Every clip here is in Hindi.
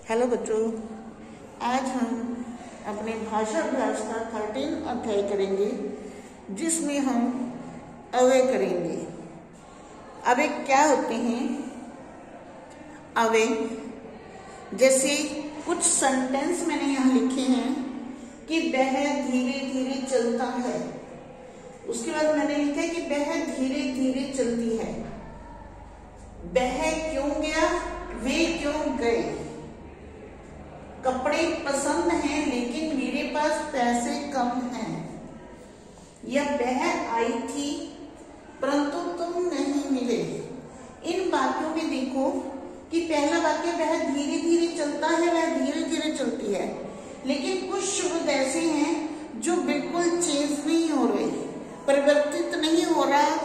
हेलो बच्चों, आज हम अपने भाषा अभ्यास का 13 अध्याय करेंगे, जिसमें हम अव्यय करेंगे। अव्यय क्या होते हैं? अव्यय जैसे कुछ सेंटेंस मैंने यहाँ लिखे हैं कि वह धीरे धीरे चलता है। उसके बाद मैंने लिखा है कि वह धीरे धीरे चलती है। वह क्यों गया, वे क्यों गए। कपड़े पसंद हैं लेकिन मेरे पास पैसे कम हैं। या वह आई थी परंतु तुम नहीं मिले। इन वाक्यों में देखो कि पहला वाक्य वह धीरे धीरे चलता है, वह धीरे धीरे चलती है, लेकिन कुछ शब्द ऐसे हैं जो बिल्कुल चेंज नहीं हो रहे, परिवर्तित नहीं हो रहा।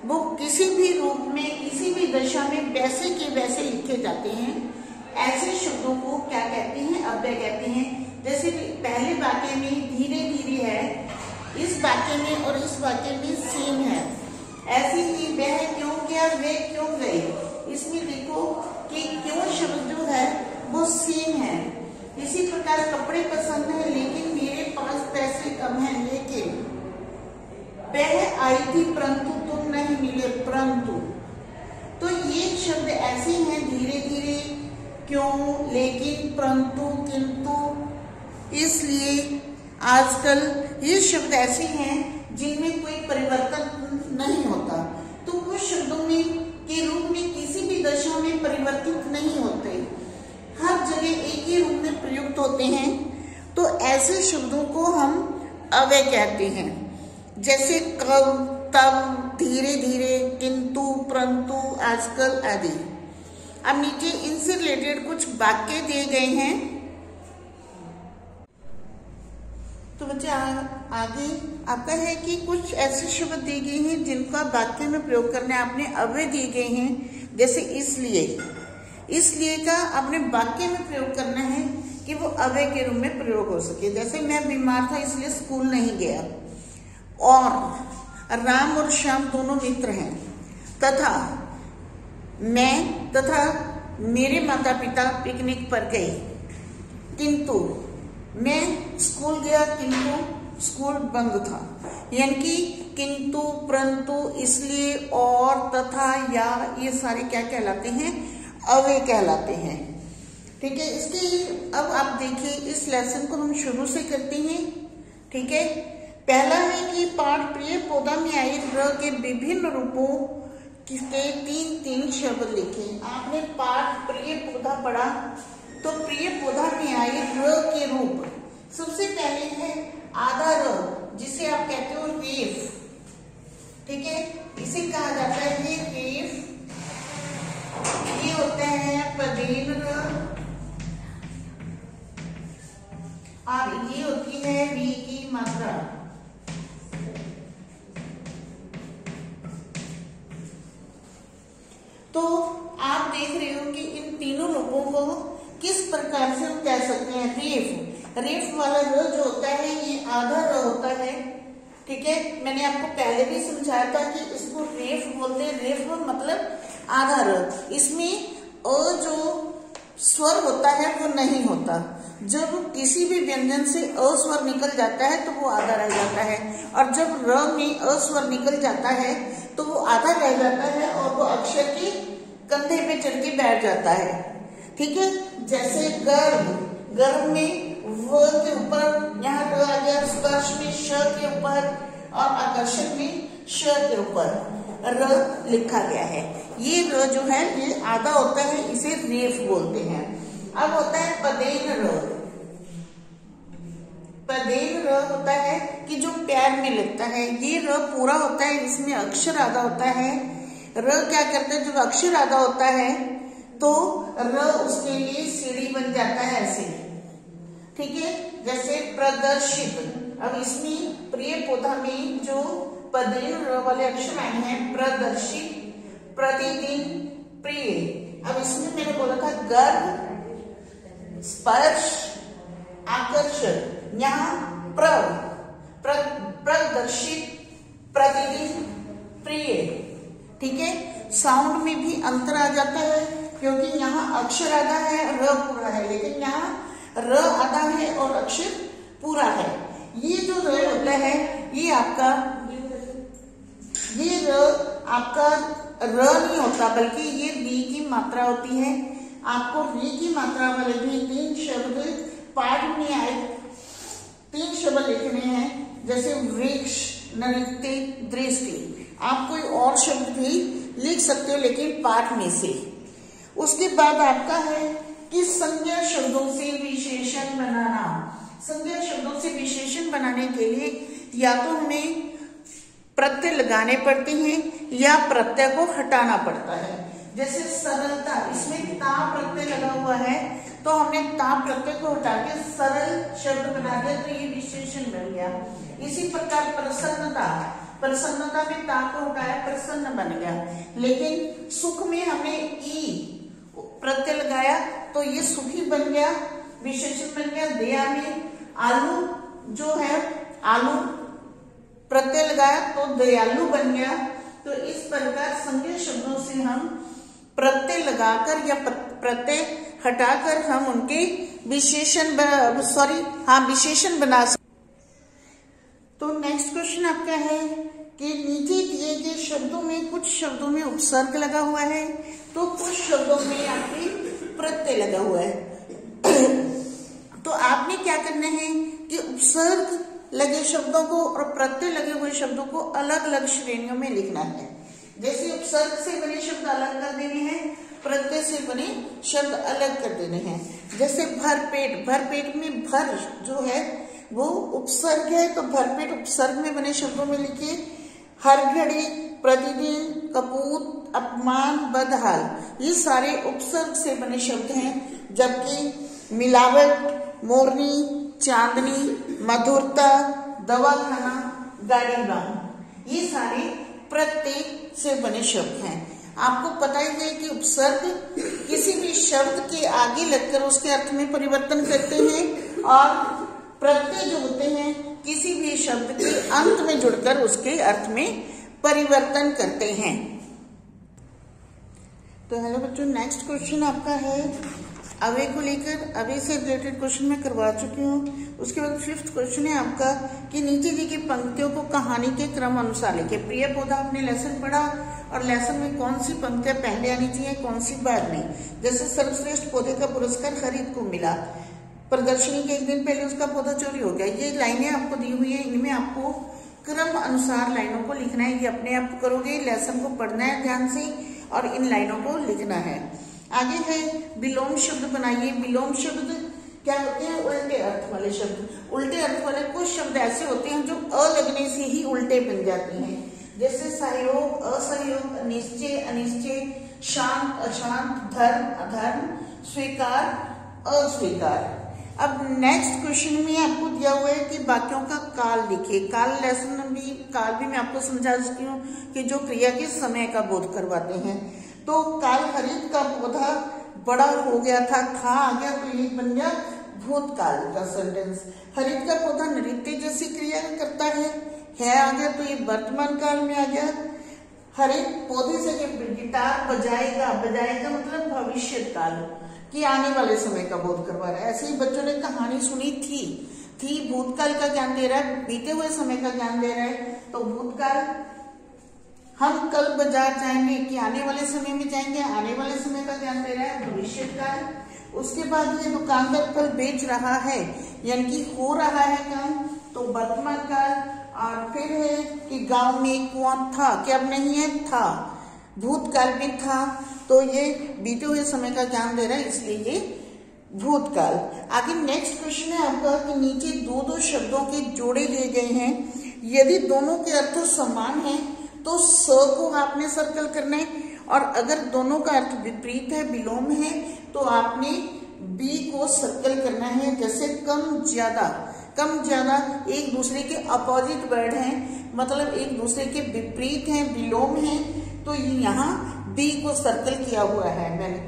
वो किसी भी रूप में, किसी भी दशा में वैसे के वैसे लिखे जाते हैं। ऐसे शब्दों को क्या कहते हैं? अव्यय कहते हैं। जैसे पहले वाक्य में धीरे धीरे है, इस वाक्य में और इस वाक्य में सेम है। ऐसे ही वह क्यों गया, वे क्यों गए, इसमें देखो कि क्यों शब्द जो है वो सेम है। इसी प्रकार कपड़े पसंद है लेकिन मेरे पास पैसे कम है, लेकिन वह आई थी परंतु तुम नहीं मिले, परंतु। तो ये शब्द ऐसे हैं, धीरे धीरे, क्यों, लेकिन, परंतु, किंतु। इसलिए आजकल ये शब्द ऐसे हैं जिनमें कोई परिवर्तन नहीं होता। तो कुछ शब्दों में के रूप में किसी भी दशा में परिवर्तित नहीं होते, हर जगह एक ही रूप में प्रयुक्त होते हैं। तो ऐसे शब्दों को हम अव्यय कहते हैं, जैसे कब, तब, धीरे धीरे, किंतु, परंतु, आजकल आदि। अब नीचे इनसे रिलेटेड कुछ वाक्य दिए गए हैं। तो बच्चे आगे आपका है कि कुछ ऐसे शब्द दिए गए हैं जिनका वाक्य में प्रयोग करने आपने अव्यय दिए गए हैं। जैसे इसलिए, इसलिए का आपने वाक्य में प्रयोग करना है कि वो अव्यय के रूप में प्रयोग हो सके। जैसे मैं बीमार था इसलिए स्कूल नहीं गया, और राम और श्याम दोनों मित्र हैं, तथा मैं तथा मेरे माता पिता पिकनिक पर गए, किंतु मैं स्कूल गया किंतु स्कूल बंद था। यानी कि किंतु, परंतु, इसलिए, और, तथा, या, ये सारे क्या कहलाते हैं? अव्यय कहलाते हैं। ठीक है। इसके अब आप देखिए, इस लेसन को हम शुरू से करते हैं। ठीक है। पहला है कि पाठ प्रिय पौधा में आए र के विभिन्न रूपों के तीन शब्द लिखे। आपने पाठ प्रिय पौधा पढ़ा, तो प्रिय पौधा में आए र के रूप सबसे पहले है आधा र, जिसे आप कहते हो रेफ। ठीक है। इसे कहा जाता है रेफ। ये होता है पदेन र, और ये होती है वी की मात्रा। तो आप देख रहे हो कि इन तीनों रूपों को किस प्रकार से हम कह सकते हैं। रेफ, रेफ वाला र जो होता है ये आधा र होता है। ठीक है। मैंने आपको पहले भी समझाया था कि इसको रेफ बोलते हैं। रेफ मतलब आधा र। इसमें अ जो स्वर होता है वो नहीं होता। जब किसी भी व्यंजन से अ स्वर निकल जाता है तो वो आधा रह जाता है, और जब र में अ स्वर निकल जाता है तो वो आधा रह जाता है और वो अक्षर के कंधे पे चढ़ के बैठ जाता है। ठीक है। जैसे गर्भ, गर्भ में व के ऊपर यहाँ आ गया, स्पर्श में श के ऊपर, और आकर्षण में श के ऊपर र लिखा गया है। ये र जो है ये आधा होता है, इसे रेफ बोलते हैं। अब होता है पदेन र। पदेन र होता है कि जो पैर में लगता है। ये र पूरा होता है, इसमें अक्षर आधा होता है। र क्या करता है, जब अक्षर आधा होता है तो र उसके लिए सीढ़ी बन जाता है ऐसे। ठीक है। जैसे प्रदर्शित। अब इसमें प्रिय पौधा में जो पदेन र वाले अक्षर आए हैं, प्रदर्शित, प्रतिदिन, प्रिय। अब इसमें मैंने बोला था गर्भ, स्पर्श, आकर्षण। यहाँ प्रदर्शित, प्रतिदिन, प्रिय। ठीक है। साउंड में भी अंतर आ जाता है। क्योंकि यहाँ अक्षर आधा है, र पूरा है, लेकिन यहाँ र आधा है और अक्षर पूरा है। ये जो र होता है ये आपका र नहीं होता, बल्कि ये री की मात्रा होती है। आपको री की मात्रा वाले भी 3 शब्द पाठ में आए 3 शब्द लिखने हैं, जैसे वृक्ष, नृत्य, दृष्टि। आप कोई और शब्द भी लिख सकते हो, लेकिन पाठ में से। उसके बाद आपका है कि संज्ञा शब्दों से विशेषण बनाना। संज्ञा शब्दों से विशेषण बनाने के लिए या तो हमें प्रत्यय लगाने पड़ते हैं या प्रत्यय को हटाना पड़ता है। जैसे सरलता, इसमें ता प्रत्यय लगा हुआ है, तो हमने ता प्रत्यय को हटा के सरल शब्द बना दिया, तो ये विशेषण बन गया। इसी प्रकार प्रसन्नता, प्रसन्नता में ता को हटाया, प्रसन्न बन गया। लेकिन सुख में हमने ई प्रत्यय लगाया, तो ये सुखी बन गया, विशेषण बन गया। दया में आलू जो है, आलू प्रत्यय लगाया तो दयालु बन गया। तो इस प्रकार संज्ञा शब्दों से हम प्रत्यय लगाकर या प्रत्यय हटाकर हम उनके विशेषण विशेषण बना सकते। तो नेक्स्ट क्वेश्चन आपका है कि नीचे दिए गए शब्दों में कुछ शब्दों में उपसर्ग लगा हुआ है, तो कुछ शब्दों में आपके प्रत्यय लगा हुआ है। तो आपने क्या करना है कि उपसर्ग लगे शब्दों को और प्रत्यय लगे हुए शब्दों को अलग अलग श्रेणियों में लिखना है। जैसे उपसर्ग से बने शब्द अलग कर देने हैं, प्रत्यय से बने शब्द अलग कर देने हैं। जैसे भरपेट, भरपेट में भर जो है वो उपसर्ग है, तो भरपेट उपसर्ग में बने शब्दों में लिखिए। हर घड़ी, प्रतिदिन, कपूत, अपमान, बदहाल, ये सारे उपसर्ग से बने शब्द हैं। जबकि मिलावट, मोरनी, चांदनी, मधुरता, दवाखाना, गाड़ी वाहन, ये सारे प्रत्यय से बने शब्द हैं। आपको पता ही है कि उपसर्ग किसी भी शब्द के आगे लगकर उसके अर्थ में परिवर्तन करते हैं, और प्रत्यय जो होते हैं किसी भी शब्द के अंत में जुड़कर उसके अर्थ में परिवर्तन करते हैं। तो हेलो बच्चों, नेक्स्ट क्वेश्चन आपका है अवे को लेकर। अवे से रिलेटेड क्वेश्चन मैं करवा चुकी हूँ। उसके बाद 5th क्वेश्चन है आपका कि नीचे दी गई पंक्तियों को कहानी के क्रम अनुसार लिखे। प्रिय पौधा आपने लेसन पढ़ा, और लेसन में कौन सी पंक्तियां पहले आनी चाहिए, कौन सी बाद में। जैसे सर्वश्रेष्ठ पौधे का पुरस्कार हरित को मिला, प्रदर्शनी के 1 दिन पहले उसका पौधा चोरी हो गया। ये लाइनें आपको दी हुई है, इनमें आपको क्रम अनुसार लाइनों को लिखना है। ये अपने आप करोगे, लेसन को पढ़ना है ध्यान से और इन लाइनों को लिखना है। आगे है विलोम शब्द बनाइए। विलोम शब्द क्या होते हैं? उल्टे अर्थ वाले शब्द। उल्टे अर्थ वाले कुछ शब्द ऐसे होते हैं जो अ लगने से ही उल्टे बन जाते हैं। जैसे सहयोग, असहयोग, निश्चय, अनिश्चय, शांत, अशांत, धर्म, अधर्म, स्वीकार, अस्वीकार। अब नेक्स्ट क्वेश्चन में आपको दिया हुआ है कि वाक्यों का काल लिखिए। काल भी मैं आपको समझा चुकी हूँ कि जो क्रिया के समय का बोध करवाते हैं। तो काल हरित का पौधा बड़ा हो गया था आ गया, तो ये बन गया भूतकाल का सेंटेंस। हरित का पौधा नृत्य जैसी क्रिया करता है आ गया, तो ये वर्तमान काल में आ गया। हरित पौधे से गिटार बजाएगा मतलब भविष्य काल कि आने वाले समय का बोध करवा रहा है। ऐसे ही बच्चों ने कहानी सुनी थी भूतकाल का ज्ञान दे रहा है, बीते हुए समय का ज्ञान दे रहा है। तो भूतकाल, हम कल बाजार जाएंगे कि आने वाले समय में जाएंगे, आने वाले समय का ज्ञान दे रहा है भविष्य काल। उसके बाद ये दुकानदार फल बेच रहा है यानी कि हो रहा है काम, तो वर्तमान काल। और फिर है कि गांव में एक कुआं था, कि अब नहीं है, था, भूतकाल में था, तो ये बीते हुए समय का ज्ञान दे रहा है, इसलिए ये भूतकाल। आगे नेक्स्ट क्वेश्चन है आपका कि नीचे दो शब्दों के जोड़े दिए गए हैं। यदि दोनों के अर्थ समान हैं तो स को आपने सर्कल करना है, और अगर दोनों का अर्थ विपरीत है, विलोम है, तो आपने बी को सर्कल करना है। जैसे कम ज्यादा एक दूसरे के अपोजिट वर्ड हैं, मतलब एक दूसरे के विपरीत हैं, विलोम हैं, तो यहाँ बी को सर्कल किया हुआ है मैंने।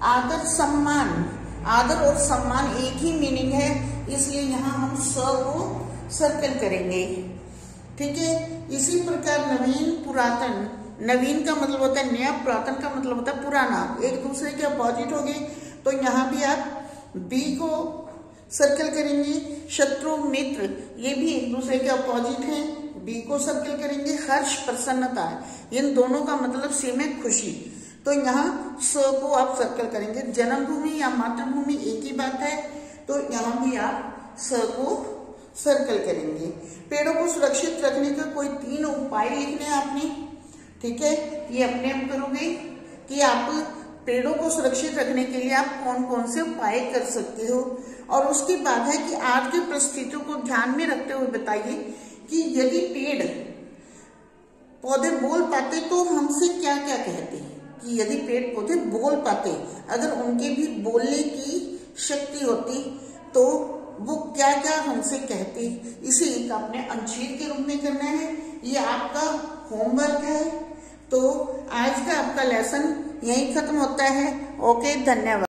आदर और सम्मान एक ही मीनिंग है, इसलिए यहाँ हम स को सर्कल करेंगे। ठीक है। इसी प्रकार नवीन, पुरातन, नवीन का मतलब होता है नया, पुरातन का मतलब होता है पुराना, एक दूसरे के अपोजिट हो गए। तो यहाँ भी आप बी को सर्कल करेंगे। शत्रु मित्र ये भी एक दूसरे के अपोजिट हैं, बी को सर्कल करेंगे। हर्ष प्रसन्नता, इन दोनों का मतलब सेम है खुशी, तो यहाँ स को आप सर्कल करेंगे। जन्मभूमि या मातृभूमि एक ही बात है, तो यहाँ भी आप स को सर्कल करेंगे। पेड़ों को सुरक्षित रखने के कोई 3 उपाय लिखने हैं आपने, ठीक है। ये अपने आप करोगे कि आप पेड़ों को सुरक्षित रखने के लिए आप कौन कौन से उपाय कर सकते हो। और उसके बाद है कि आज की परिस्थितियों को ध्यान में रखते हुए बताइए कि यदि पेड़ पौधे बोल पाते तो हमसे क्या क्या कहते हैं, कि यदि पेड़ पौधे बोल पाते, अगर उनके भी बोलने की शक्ति होती तो वो क्या क्या हमसे कहते। इसे एक आपने अनुच्छेद के रूप में करना है, ये आपका होमवर्क है। तो आज का आपका लेसन यहीं खत्म होता है। ओके, धन्यवाद।